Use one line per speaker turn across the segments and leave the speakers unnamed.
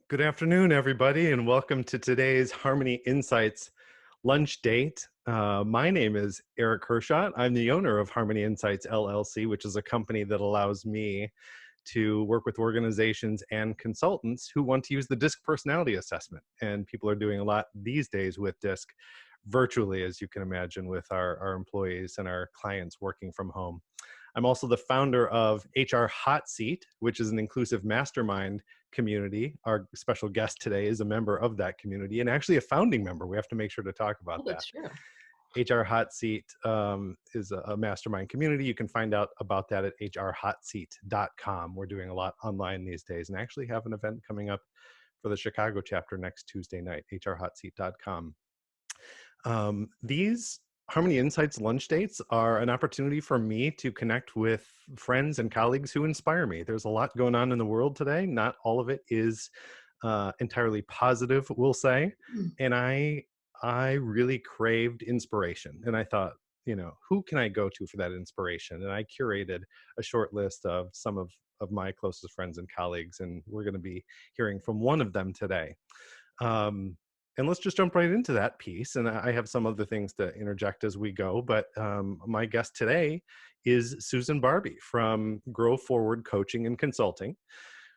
Good afternoon, everybody, and welcome to today's Harmony Insights lunch date. My name is Erich Kurschat. I'm the owner of Harmony Insights LLC, which is a company that allows me to work with organizations and consultants who want to use the DISC personality assessment. And people are doing a lot these days with DISC virtually, as you can imagine, with our employees and our clients working from home. I'm also the founder of HR Hot Seat, which is an inclusive mastermind community. Our special guest today is a member of that community and actually a founding member. We have to make sure to talk about
Oh,
that.
that's true.
HR Hot Seat is a mastermind community. You can find out about that at hrhotseat.com. We're doing a lot online these days and actually have an event coming up for the Chicago chapter next Tuesday night, hrhotseat.com. These Harmony Insights lunch dates are an opportunity for me to connect with friends and colleagues who inspire me. There's a lot going on in the world today. Not all of it is entirely positive, we'll say.
Mm.
And I really craved inspiration. And I thought, who can I go to for that inspiration? And I curated a short list of some of my closest friends and colleagues. And we're going to be hearing from one of them today. And let's just jump right into that piece. And I have some other things to interject as we go. But my guest today is Susan Barbee from GrowForward Coaching and Consulting,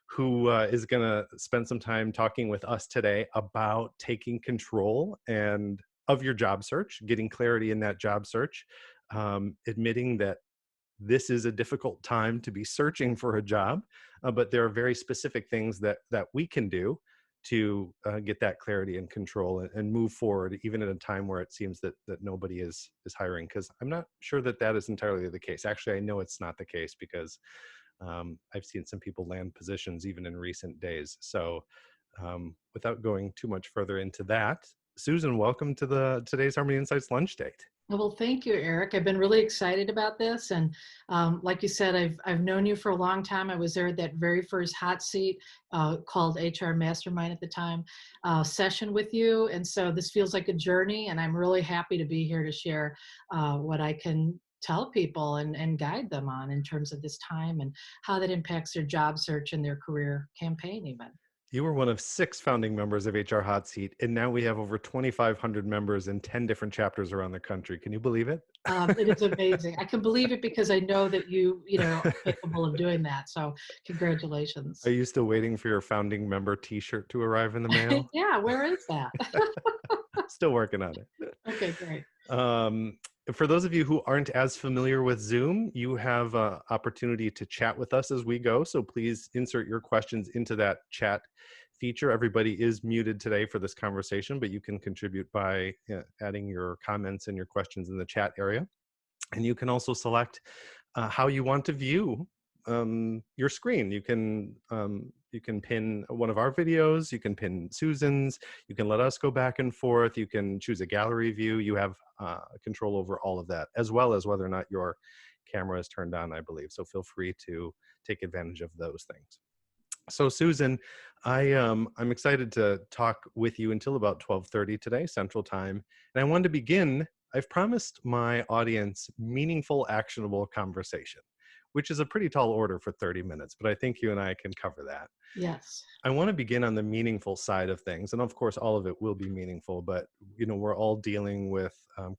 who is going to spend some time talking with us today about taking control and of your job search, getting clarity in that job search, admitting that this is a difficult time to be searching for a job, but there are very specific things that we can do to get that clarity and control and move forward, even at a time where it seems that nobody is hiring. Because I'm not sure that is entirely the case. Actually, I know it's not the case because I've seen some people land positions even in recent days. So without going too much further into that, Susan, welcome to today's Harmony Insights lunch date.
Well, thank you, Eric. I've been really excited about this, and like you said, I've known you for a long time. I was there at that very first hot seat called HR Mastermind at the time session with you, and so this feels like a journey. And I'm really happy to be here to share what I can tell people and guide them on in terms of this time and how that impacts their job search and their career campaign, even.
You were one of 6 founding members of HR Hot Seat, and now we have over 2,500 members in 10 different chapters around the country. Can you believe it?
It is amazing. I can believe it because I know that are capable of doing that. So
Are
congratulations.
you still waiting for your founding member T-shirt to arrive in the mail?
Yeah, where is that?
Still working on it.
Okay, great.
Um, for those of you who aren't as familiar with Zoom, you have an opportunity to chat with us as we go. So please insert your questions into that chat feature. Everybody is muted today for this conversation, but you can contribute by adding your comments and your questions in the chat area. And you can also select how you want to view your screen. You can pin one of our videos, you can pin Susan's, you can let us go back and forth, you can choose a gallery view. You have control over all of that, as well as whether or not your camera is turned on, I believe. So feel free to take advantage of those things. So Susan, I'm excited to talk with you until about 12:30 today, Central Time. And I wanted to begin, I've promised my audience meaningful, actionable conversation, which is a pretty tall order for 30 minutes, but I think you and I can cover that.
Yes.
I want to begin on the meaningful side of things. And of course, all of it will be meaningful, but we're all dealing with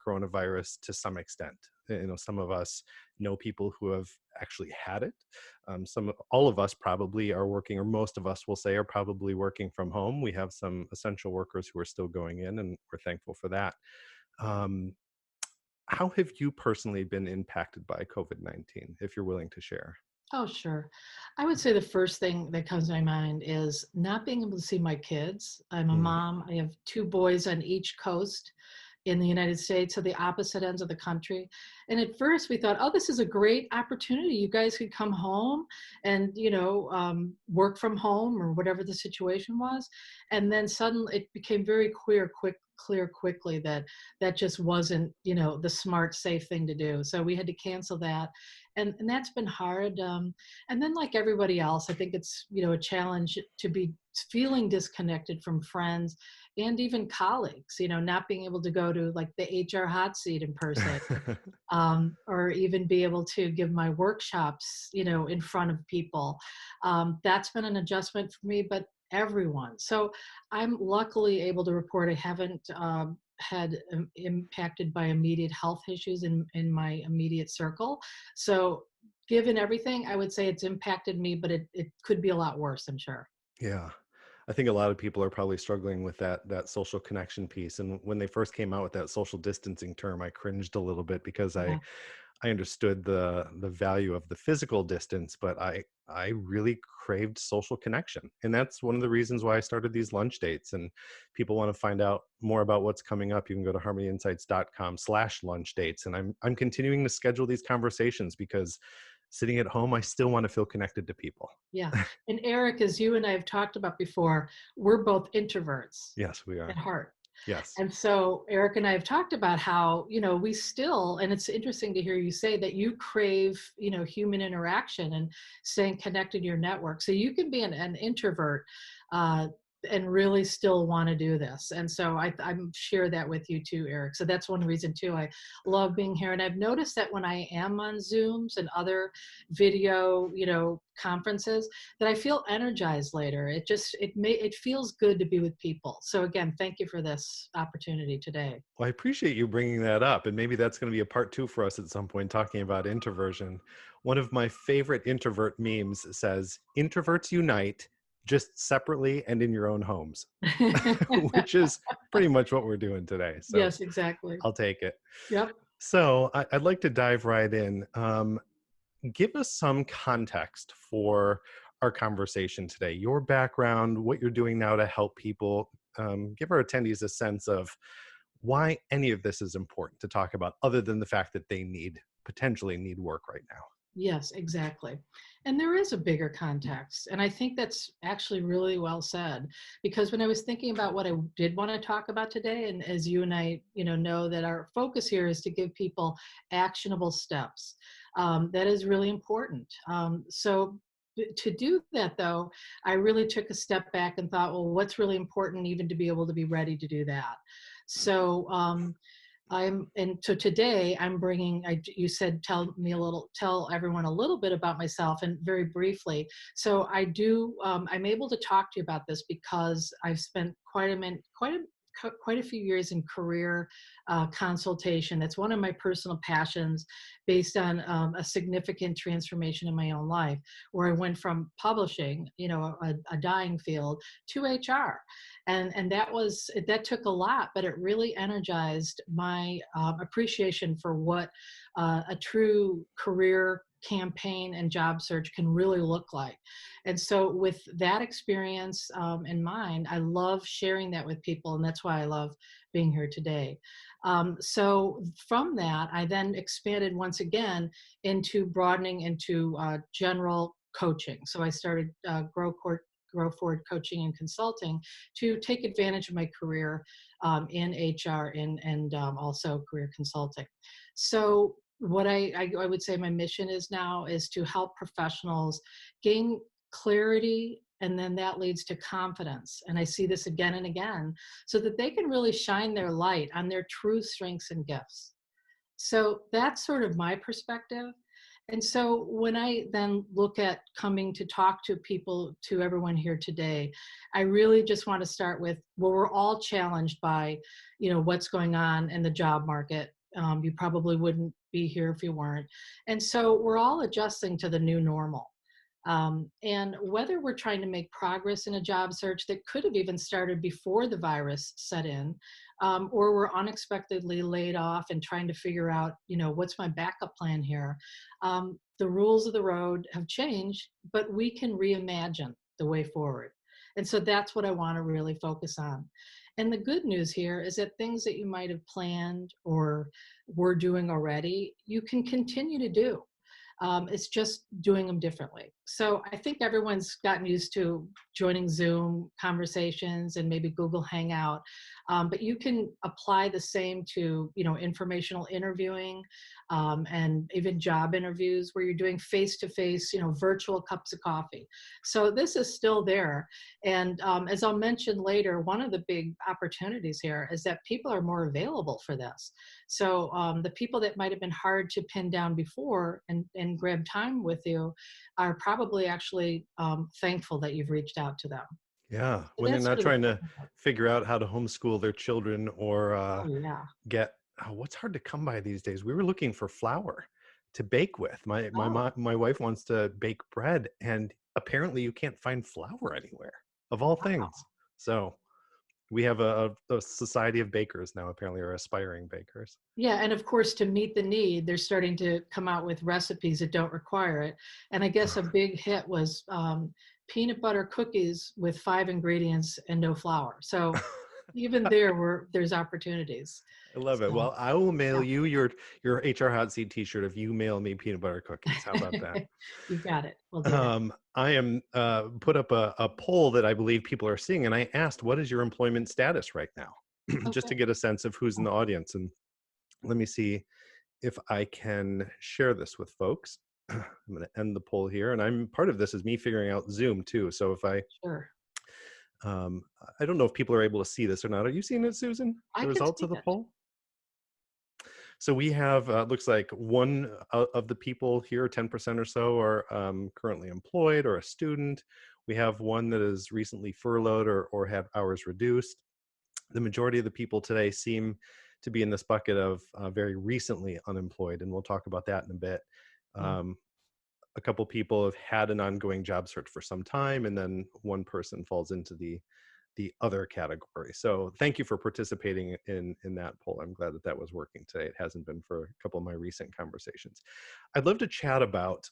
coronavirus to some extent. Some of us know people who have actually had it. All of us probably are working, or most of us will say are probably working from home. We have some essential workers who are still going in, and we're thankful for that. Um, how have you personally been impacted by COVID-19, if you're willing to share?
Oh, sure. I would say the first thing that comes to my mind is not being able to see my kids. I'm a
Mm.
mom. I have two boys on each coast in the United States, so the opposite ends of the country. And at first we thought, oh, this is a great opportunity. You guys could come home and, work from home or whatever the situation was. And then suddenly it became very clear quickly that that just wasn't, the smart, safe thing to do. So we had to cancel that. And that's been hard. And then like everybody else, I think it's, a challenge to be feeling disconnected from friends and even colleagues, not being able to go to like the HR hot seat in person, or even be able to give my workshops, in front of people. That's been an adjustment for me, but everyone. So I'm luckily able to report I haven't had impacted by immediate health issues in my immediate circle. So given everything, I would say it's impacted me, but it could be a lot worse, I'm sure.
Yeah. I think a lot of people are probably struggling with that social connection piece. And when they first came out with that social distancing term, I cringed a little bit because
Yeah.
I understood the value of the physical distance, but I really craved social connection. And that's one of the reasons why I started these lunch dates. And people want to find out more about what's coming up, you can go to harmonyinsights.com/lunch dates. And I'm continuing to schedule these conversations because sitting at home, I still want to feel connected to people.
Yeah. And Eric, as you and I have talked about before, we're both introverts
Yes, we
at
are.
heart.
Yes.
And so Eric and I have talked about how, we still, and it's interesting to hear you say that you crave, human interaction and staying connected to your network. So you can be an introvert uh, and really still want to do this. And so I'm share that with you too, Eric. So that's one reason too. I love being here. And I've noticed that when I am on Zooms and other video, conferences, that I feel energized later. It feels good to be with people. So again, thank you for this opportunity today.
Well, I appreciate you bringing that up. And maybe that's going to be a part two for us at some point, talking about introversion. One of my favorite introvert memes says, "Introverts unite, just separately and in your own homes," which is pretty much what we're doing today. So
Yes, exactly.
I'll take it.
Yep.
So I'd like to dive right in. Give us some context for our conversation today, your background, what you're doing now to help people. Give our attendees a sense of why any of this is important to talk about, other than the fact that they potentially need work right now.
Yes, exactly. And there is a bigger context. And I think that's actually really well said. Because when I was thinking about what I did want to talk about today, and as you and I, know that our focus here is to give people actionable steps. That is really important. So to do that though, I really took a step back and thought, well, what's really important even to be able to be ready to do that? So and so today I'm bringing, you said, tell everyone a little bit about myself and very briefly. So I'm able to talk to you about this because I've spent quite a few years in career consultation. That's one of my personal passions based on a significant transformation in my own life where I went from publishing, a dying field, to HR. And that took a lot, but it really energized my appreciation for what a true career campaign and job search can really look like. And so with that experience in mind, I love sharing that with people, and that's why I love being here today. So from that, I then expanded once again into broadening into general coaching. So I started GrowForward coaching and consulting to take advantage of my career in HR and also career consulting. So what I would say my mission is now is to help professionals gain clarity, and then that leads to confidence. And I see this again and again, so that they can really shine their light on their true strengths and gifts. So that's sort of my perspective. And so when I then look at coming to talk to people, to everyone here today, I really just want to start with, well, we're all challenged by, what's going on in the job market. You probably wouldn't be here if you weren't. And so we're all adjusting to the new normal. And whether we're trying to make progress in a job search that could have even started before the virus set in, or we're unexpectedly laid off and trying to figure out, what's my backup plan here? The rules of the road have changed, but we can reimagine the way forward. And so that's what I want to really focus on. And the good news here is that things that you might have planned or were doing already, you can continue to do. It's just doing them differently. So I think everyone's gotten used to joining Zoom conversations and maybe Google Hangout, but you can apply the same to, informational interviewing and even job interviews where you're doing face-to-face, virtual cups of coffee. So this is still there. And as I'll mention later, one of the big opportunities here is that people are more available for this. So the people that might have been hard to pin down before and grab time with you are probably actually thankful that you've reached out to them.
Yeah,
So
when they're
that's
not
sort of the
trying to
plan.
figure out how to homeschool their children or
Oh, yeah.
get what's hard to come by these days. We were looking for flour to bake with.
Oh,
My wife wants to bake bread, and apparently you can't find flour anywhere, of all
wow.
things. So we have a society of bakers now, apparently, or aspiring bakers.
Yeah, and of course, to meet the need, they're starting to come out with recipes that don't require it. And I guess a big hit was peanut butter cookies with 5 ingredients and no flour. So even there's opportunities.
I love it.
So
Well, I will mail you your HR hot seat T-shirt if you mail me peanut butter cookies. How about that?
yeah, you got it. We'll do that.
I am put up a poll that I believe people are seeing, and I asked, "What is your employment status right now?" Just to
Okay.
get a sense of who's in the audience. And let me see if I can share this with folks. I'm going to end the poll here, and I'm part of this is me figuring out Zoom too. So if
Sure.
um, I don't know if people are able to see this or not. Are you seeing it, Susan?
I
The
can
results
see
of the
it.
poll? So we have looks like one of the people here, 10% or so, are currently employed or a student. We have one that is recently furloughed or had hours reduced. The majority of the people today seem to be in this bucket of very recently unemployed, and we'll talk about that in a bit.
Yeah.
Um, a couple people have had an ongoing job search for some time, and then one person falls into the other category. So thank you for participating in that poll. I'm glad that that was working today. It hasn't been for a couple of my recent conversations. I'd love to chat about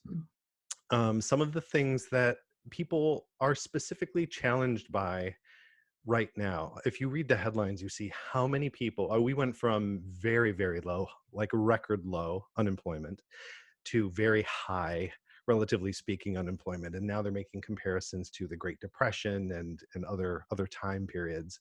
some of the things that people are specifically challenged by right now. If you read the headlines, you see how many people, we went from very, very low, like record low unemployment to very high, relatively speaking, unemployment. And now they're making comparisons to the Great Depression and other time periods.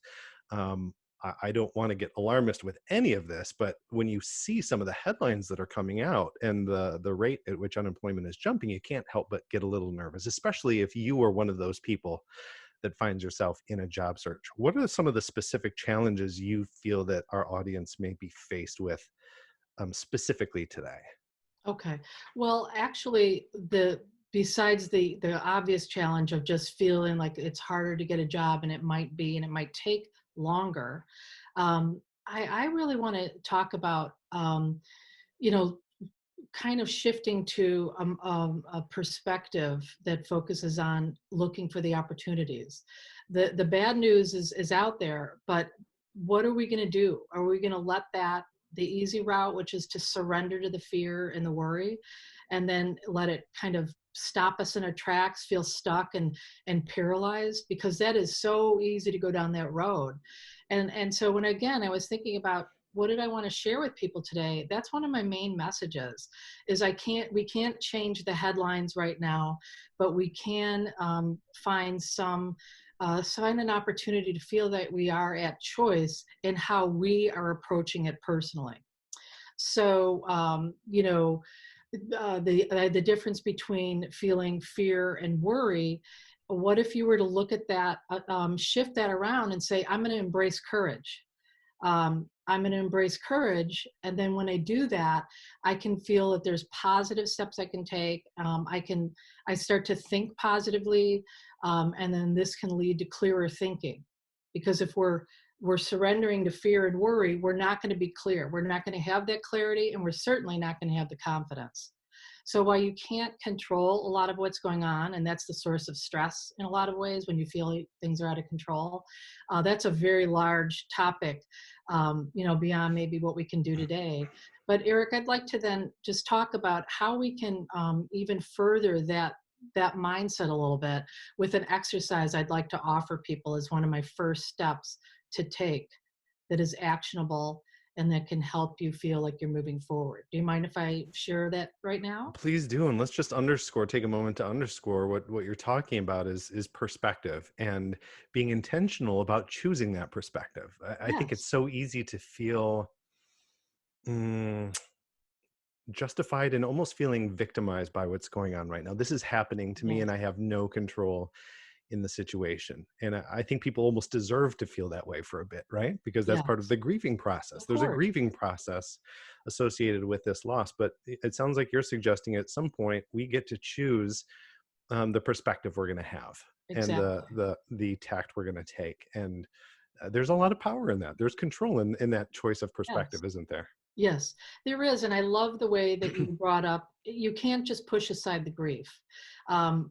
I don't want to get alarmist with any of this, but when you see some of the headlines that are coming out and the rate at which unemployment is jumping, you can't help but get a little nervous, especially if you are one of those people that finds yourself in a job search. What are some of the specific challenges you feel that our audience may be faced with specifically today?
Okay. Well, actually, the besides the obvious challenge of just feeling like it's harder to get a job, and it might be, and it might take longer, I really want to talk about you know kind of shifting to a perspective that focuses on looking for the opportunities. The bad news is out there, but what are we going to do? Are we going to let that the easy route, which is to surrender to the fear and the worry, and then let it kind of stop us in our tracks, feel stuck and paralyzed? Because that is so easy to go down that road. And so when again I was thinking about what did I want to share with people today, that's one of my main messages is we can't change the headlines right now, but we can find find an opportunity to feel that we are at choice in how we are approaching it personally. So the difference between feeling fear and worry. What if you were to look at that, shift that around and say, I'm going to embrace courage. I'm going to embrace courage. And then when I do that, I can feel that there's positive steps I can take. I start to think positively. And then this can lead to clearer thinking. Because if we're surrendering to fear and worry, we're not going to be clear. We're not going to have that clarity, and we're certainly not going to have the confidence. So while you can't control a lot of what's going on, and that's the source of stress in a lot of ways when you feel things are out of control, that's a very large topic, beyond maybe what we can do today. But Erich, I'd like to then just talk about how we can even further that mindset a little bit with an exercise I'd like to offer people as one of my first steps to take that is actionable and that can help you feel like you're moving forward. Do you mind if I share that right now?
Please do, and let's just underscore, take a moment to underscore what you're talking about is perspective and being intentional about choosing that perspective. I think it's
Yes.
so easy to feel mm, justified and almost feeling victimized by what's going on right now. This is happening to me,
Yes.
and I have no control in the situation. And I think people almost deserve to feel that way for a bit, right? Because that's part of
Yes.
the grieving process.
Of
There's a
course.
grieving process associated with this loss, but it sounds like you're suggesting at some point we get to choose the perspective we're going to have. and
exactly.
the tact we're going to take. And there's a lot of power in that. There's control in that choice of
Yes.
perspective, isn't there?
Yes, there is, and I love the way that you brought up. You can't just push aside the grief.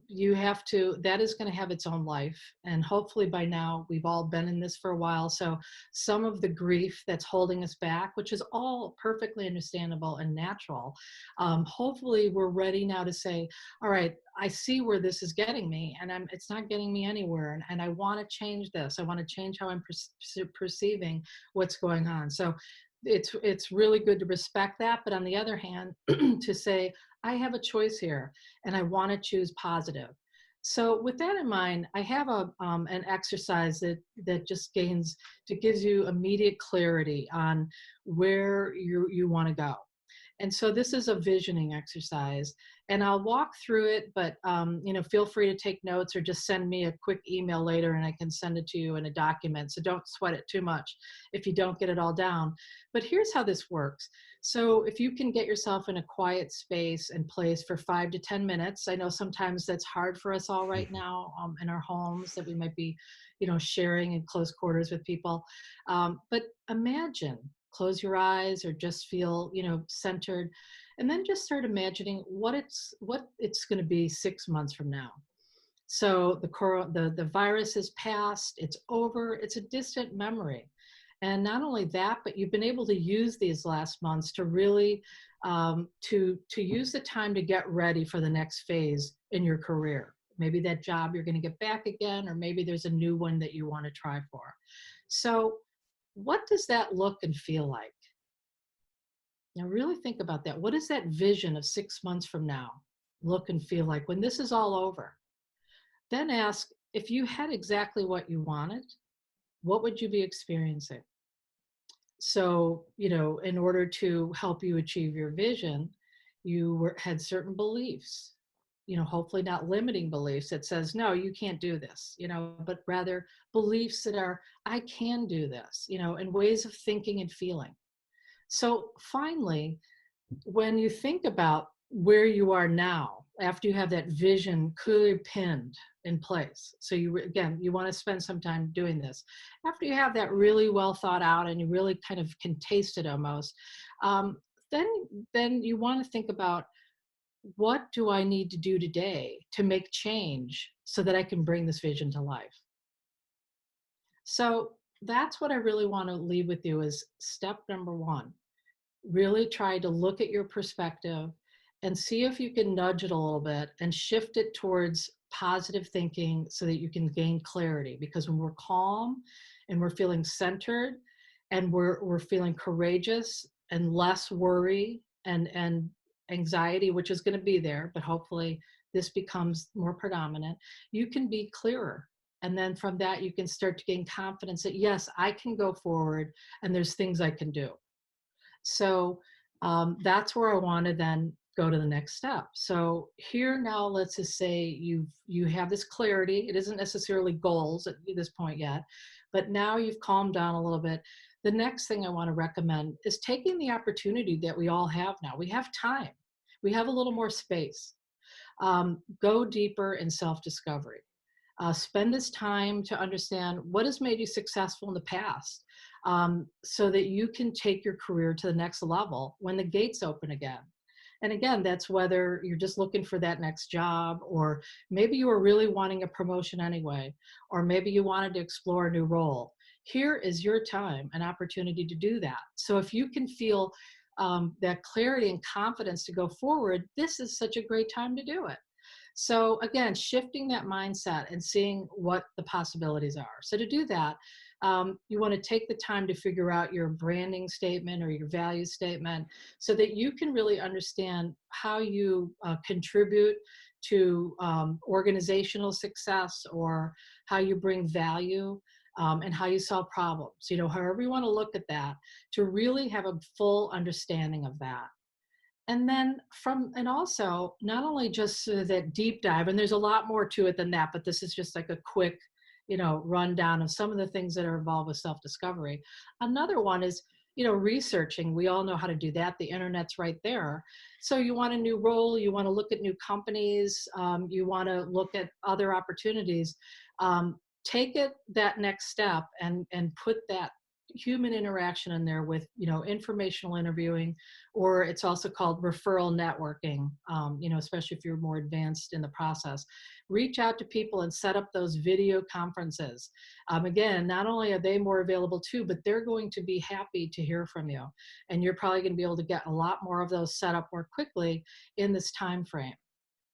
You have to. That is going to have its own life, and hopefully by now we've all been in this for a while. So some of the grief that's holding us back, which is all perfectly understandable and natural, hopefully we're ready now to say, "All right, I see where this is getting me, and it's not getting me anywhere, and I want to change this. I want to change how I'm perceiving what's going on." So it's really good to respect that, but on the other hand, to say I have a choice here and I want to choose positive. So with that in mind, I have a an exercise that just gives you immediate clarity on where you want to go. And so this is a visioning exercise, and I'll walk through it, but feel free to take notes or just send me a quick email later and I can send it to you in a document. So don't sweat it too much if you don't get it all down. But here's how this works. So if you can get yourself in a quiet space and place for 5 to 10 minutes, I know sometimes that's hard for us all right now in our homes that we might be, sharing in close quarters with people. But imagine, close your eyes or just feel, centered, and then just start imagining what it's going to be 6 months from now. So the virus is past, it's over, it's a distant memory. And not only that, but you've been able to use these last months to really to use the time to get ready for the next phase in your career. Maybe that job you're going to get back again, or maybe there's a new one that you want to try for. So what does that look and feel like? Now, really think about that. What does that vision of 6 months from now look and feel like when this is all over? Then ask, if you had exactly what you wanted, what would you be experiencing? So, in order to help you achieve your vision, had certain beliefs, hopefully not limiting beliefs that says, no, you can't do this, but rather beliefs that are, I can do this, and ways of thinking and feeling. So finally, when you think about where you are now, after you have that vision clearly pinned in place, so again, you want to spend some time doing this. After you have that really well thought out and you really kind of can taste it almost, um, then you want to think about, what do I need to do today to make change so that I can bring this vision to life? So that's what I really want to leave with you is step number one. Really try to look at your perspective and see if you can nudge it a little bit and shift it towards positive thinking so that you can gain clarity. Because when we're calm and we're feeling centered and we're feeling courageous and less worry and anxiety, which is going to be there, but hopefully this becomes more predominant, you can be clearer. And then from that, you can start to gain confidence that, yes, I can go forward and there's things I can do. So that's where I want to then go to the next step. So here now, let's just say you have this clarity. It isn't necessarily goals at this point yet, but now you've calmed down a little bit. The next thing I want to recommend is taking the opportunity that we all have now. We have time. We have a little more space. Go deeper in self-discovery. Spend this time to understand what has made you successful in the past, so that you can take your career to the next level when the gates open again. And again, that's whether you're just looking for that next job, or maybe you were really wanting a promotion anyway, or maybe you wanted to explore a new role. Here is your time, an opportunity to do that. So if you can feel that clarity and confidence to go forward, this is such a great time to do it. So again, shifting that mindset and seeing what the possibilities are. So to do that, you want to take the time to figure out your branding statement or your value statement so that you can really understand how you contribute to organizational success, or how you bring value, and how you solve problems. However you want to look at that, to really have a full understanding of that. And then and also not only just that deep dive, and there's a lot more to it than that, but this is just like a quick, rundown of some of the things that are involved with self-discovery. Another one is researching. We all know how to do that. The internet's right there. So you want a new role, you want to look at new companies, you want to look at other opportunities. Take it that next step and put that human interaction in there with informational interviewing, or it's also called referral networking, especially if you're more advanced in the process. Reach out to people and set up those video conferences. Again, not only are they more available too, but they're going to be happy to hear from you, and you're probably going to be able to get a lot more of those set up more quickly in this time frame.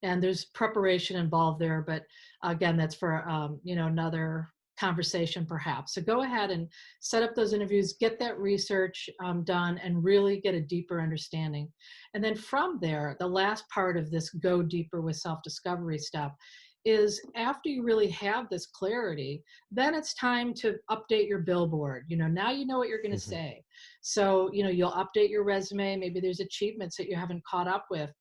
And there's preparation involved there, but again, that's for another conversation perhaps. So go ahead and set up those interviews, get that research done, and really get a deeper understanding. And then from there, the last part of this go deeper with self-discovery step is, after you really have this clarity, then it's time to update your billboard. Now you know what you're going to
Mhm.
say. So you'll update your resume. Maybe there's achievements that you haven't caught up with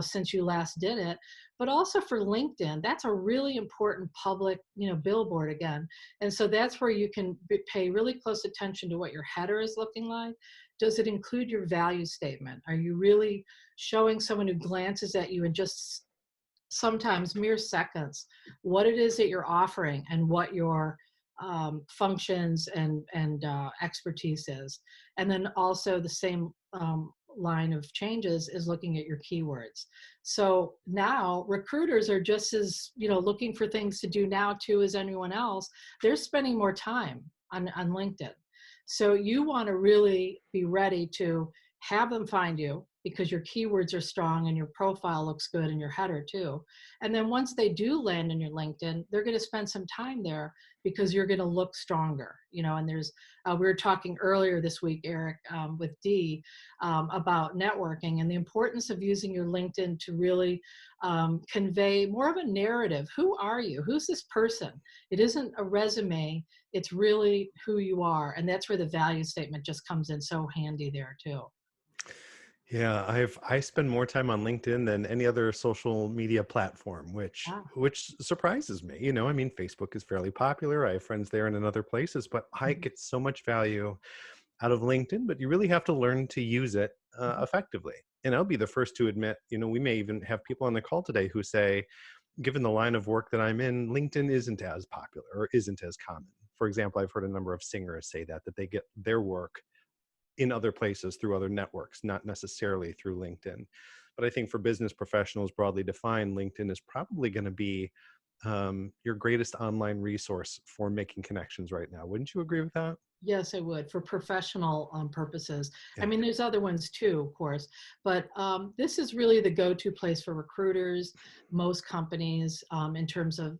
since you last did it. But also for LinkedIn, that's a really important public billboard again. And so that's where you can pay really close attention to what your header is looking like. Does it include your value statement? Are you really showing someone who glances at you in just sometimes mere seconds what it is that you're offering and what your functions and expertise is? And then also the same line of changes is looking at your keywords. So now recruiters are just as looking for things to do now too as anyone else. They're spending more time on LinkedIn. So you want to really be ready to have them find you, because your keywords are strong and your profile looks good and your header too. And then once they do land in your LinkedIn, they're going to spend some time there because you're going to look stronger. And there's, we were talking earlier this week, Eric, with Dee, about networking and the importance of using your LinkedIn to really convey more of a narrative. Who are you? Who's this person? It isn't a resume. It's really who you are. And that's where the value statement just comes in so handy there too.
Yeah, I spend more time on LinkedIn than any other social media platform, which
Ah,
which surprises me. I mean, Facebook is fairly popular. I have friends there and in other places, but I
mhm,
get so much value out of LinkedIn. But you really have to learn to use it
mhm.
effectively. And I'll be the first to admit, we may even have people on the call today who say, given the line of work that I'm in, LinkedIn isn't as popular or isn't as common. For example, I've heard a number of singers say that they get their work in other places through other networks, not necessarily through LinkedIn. But I think for business professionals broadly defined, LinkedIn is probably going to be your greatest online resource for making connections right now. Wouldn't you agree with that?
Yes, I would, for professional purposes. I
Yeah.
mean, there's other ones too, of course, but this is really the go-to place for recruiters, most companies, in terms of,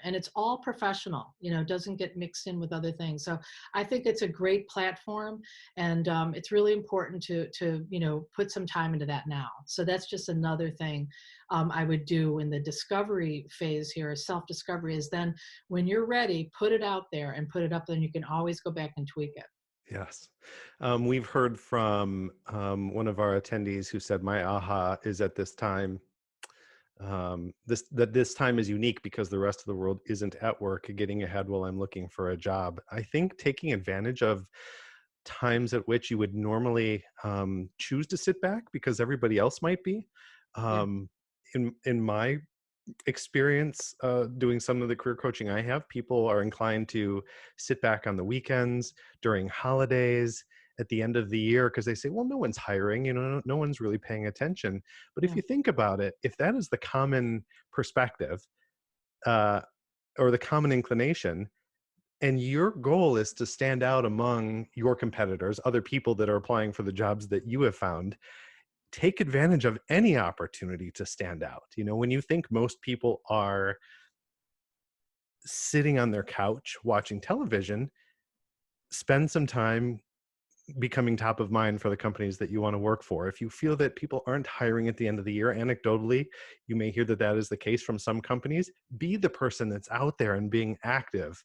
and it's all professional. It doesn't get mixed in with other things. So I think it's a great platform, and it's really important to put some time into that now. So that's just another thing I would do in the discovery phase here. Self-discovery is then, when you're ready, put it out there and put it up, then you can always go back and tweak it.
Yes. We've heard from one of our attendees who said, my aha is at this time, this time is unique because the rest of the world isn't at work getting ahead while I'm looking for a job. I think taking advantage of times at which you would normally choose to sit back because everybody else might be.
Yeah,
Um, in my experience doing some of the career coaching I have, people are inclined to sit back on the weekends, during holidays, at the end of the year, because they say, well, no one's hiring, no one's really paying attention. But if
yeah,
you think about it, if that is the common perspective uh, or the common inclination, and your goal is to stand out among your competitors, other people that are applying for the jobs that you have found, take advantage of any opportunity to stand out. When you think most people are sitting on their couch watching television, spend some time becoming top of mind for the companies that you want to work for. If you feel that people aren't hiring at the end of the year, anecdotally, you may hear that that is the case from some companies. Be the person that's out there and being active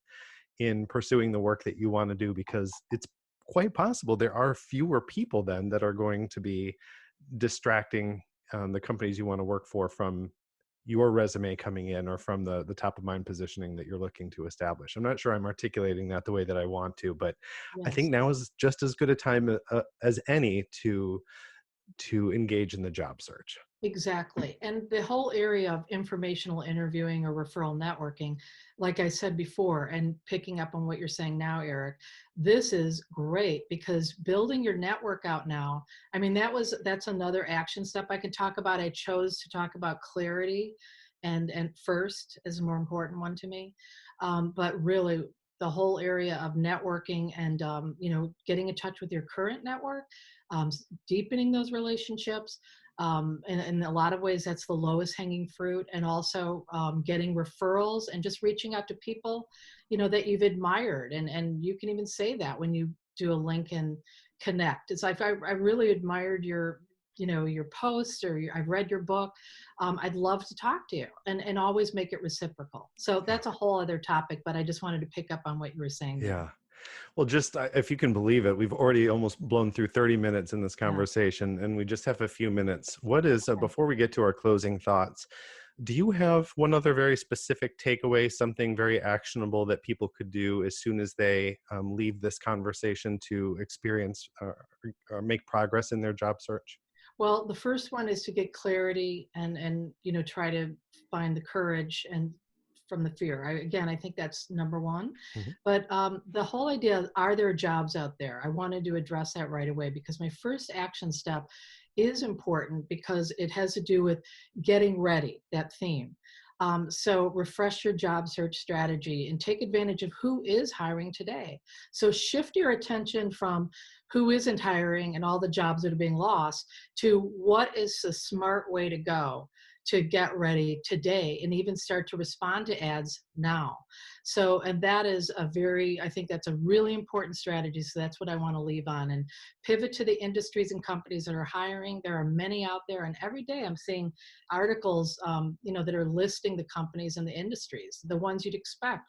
in pursuing the work that you want to do, because it's quite possible there are fewer people then that are going to be distracting the companies you want to work for from your resume coming in or from the top of mind positioning that you're looking to establish. I'm not sure I'm articulating that the way that I want to, but I
Yes.
think now is just as good a time as any to engage in the job search.
Exactly. And the whole area of informational interviewing or referral networking, like I said before, and picking up on what you're saying now, Eric, this is great because building your network out now, I mean, that's another action step I can talk about. I chose to talk about clarity and first is a more important one to me. But really the whole area of networking and getting in touch with your current network, deepening those relationships, and in a lot of ways that's the lowest hanging fruit, and also getting referrals and just reaching out to people that you've admired, and you can even say that when you do a LinkedIn connect. It's like I really admired your posts, or I've read your book. I'd love to talk to you, and always make it reciprocal. So
Yeah.
that's a whole other topic, but I just wanted to pick up on what you were saying there.
Yeah. Well, just if you can believe it, we've already almost blown through 30 minutes in this
Yeah.
conversation, and we just have a few minutes. What is,
Okay.
before we get to our closing thoughts, do you have one other very specific takeaway, something very actionable that people could do as soon as they leave this conversation to experience or make progress in their job search?
Well, the first one is to get clarity and try to find the courage and from the fear. I think that's number one.
Mhm.
But the whole idea, are there jobs out there? I wanted to address that right away because my first action step is important because it has to do with getting ready, that theme. So refresh your job search strategy and take advantage of who is hiring today. So shift your attention from who isn't hiring and all the jobs that are being lost to what is the smart way to go to get ready today and even start to respond to ads now. So, and that is I think that's a really important strategy. So that's what I want to leave on, and pivot to the industries and companies that are hiring. There are many out there, and every day I'm seeing articles, that are listing the companies and the industries, the ones you'd expect.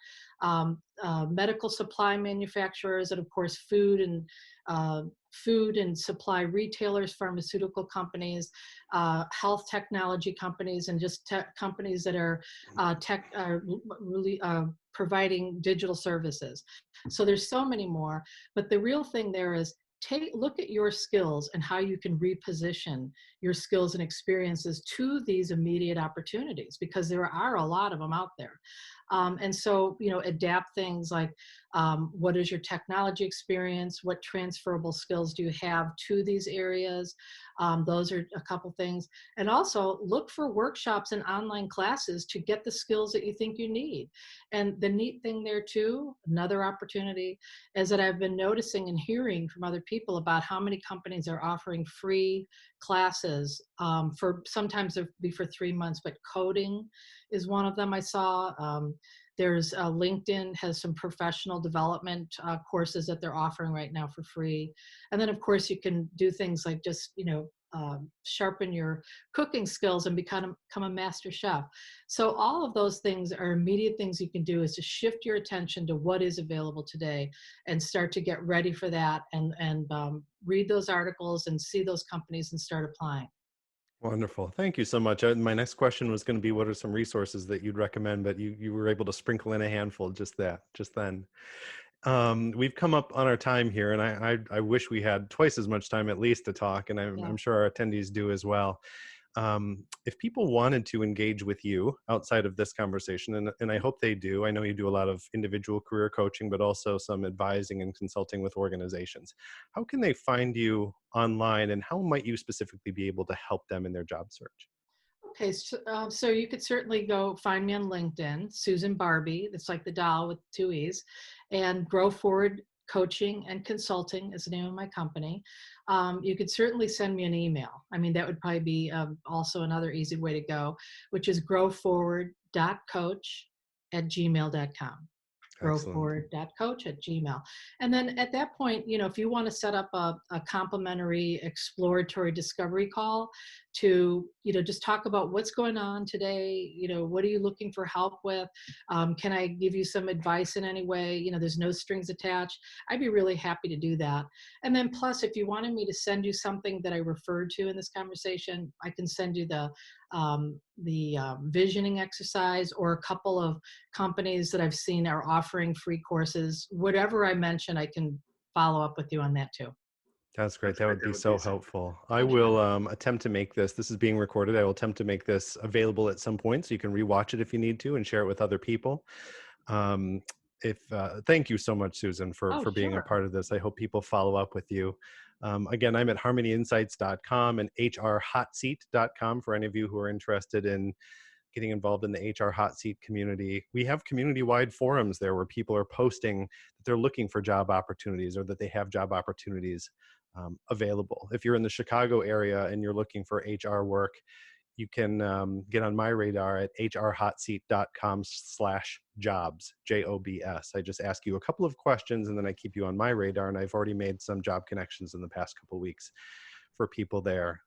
Medical supply manufacturers, and of course, food and supply retailers, pharmaceutical companies, health technology companies, and just tech companies that are really providing digital services. So there's so many more, but the real thing there is look at your skills and how you can reposition your skills and experiences to these immediate opportunities, because there are a lot of them out there. And so, adapt things like, what is your technology experience? What transferable skills do you have to these areas? Those are a couple things. And also look for workshops and online classes to get the skills that you think you need. And the neat thing there too, another opportunity, is that I've been noticing and hearing from other people about how many companies are offering free classes, for sometimes it'll be for 3 months, but coding is one of them I saw. There's LinkedIn has some professional development courses that they're offering right now for free. And then of course you can do things like just, sharpen your cooking skills and become a master chef. So all of those things are immediate things you can do, is to shift your attention to what is available today and start to get ready for that, and read those articles and see those companies and start applying.
Wonderful. Thank you so much. My next question was going to be, what are some resources that you'd recommend? But you were able to sprinkle in a handful just then. We've come up on our time here, and I wish we had twice as much time at least to talk, and I'm
Yeah.
sure our attendees do as well. If people wanted to engage with you outside of this conversation, and I hope they do, I know you do a lot of individual career coaching, but also some advising and consulting with organizations. How can they find you online, and how might you specifically be able to help them in their job search?
Okay, so you could certainly go find me on LinkedIn, Susan Barbee. That's like the doll with two E's, and Grow Forward Coaching and Consulting is the name of my company. You could certainly send me an email. I mean, that would probably be also another easy way to go, which is growforward.coach@gmail.com.
Excellent.
growforward.coach@gmail. And then at that point, if you want to set up a complimentary exploratory discovery call to, just talk about what's going on today. What are you looking for help with? Can I give you some advice in any way? There's no strings attached. I'd be really happy to do that. And then plus, if you wanted me to send you something that I referred to in this conversation, I can send you the visioning exercise, or a couple of companies that I've seen are offering free courses. Whatever I mention, I can follow up with you on that too.
That's great. That would be so helpful. I
Okay.
will attempt to make this is being recorded. I will attempt to make this available at some point so you can rewatch it if you need to and share it with other people. Um, if Thank you so much, Susan,
Oh,
for being a
sure.
part of this. I hope people follow up with you. Again, I'm at harmonyinsights.com and hrhotseat.com for any of you who are interested in getting involved in the HR hot seat community. We have community-wide forums there where people are posting that they're looking for job opportunities or that they have job opportunities available. If you're in the Chicago area and you're looking for HR work, you can get on my radar at hrhotseat.com/jobs, JOBS. I just ask you a couple of questions and then I keep you on my radar. And I've already made some job connections in the past couple of weeks for people there.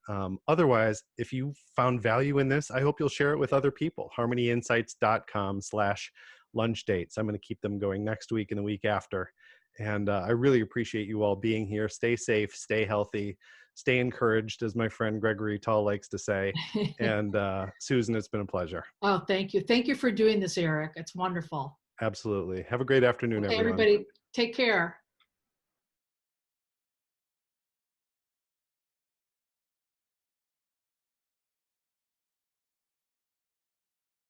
Otherwise, if you found value in this, I hope you'll share it with other people. harmonyinsights.com/lunch dates. I'm going to keep them going next week and the week after. And I really appreciate you all being here. Stay safe, stay healthy, stay encouraged, as my friend Gregory Tull likes to say. And Susan, it's been a pleasure.
Oh, thank you. Thank you for doing this, Eric. It's wonderful.
Absolutely. Have a great afternoon,
Okay,
everyone.
everybody, take care.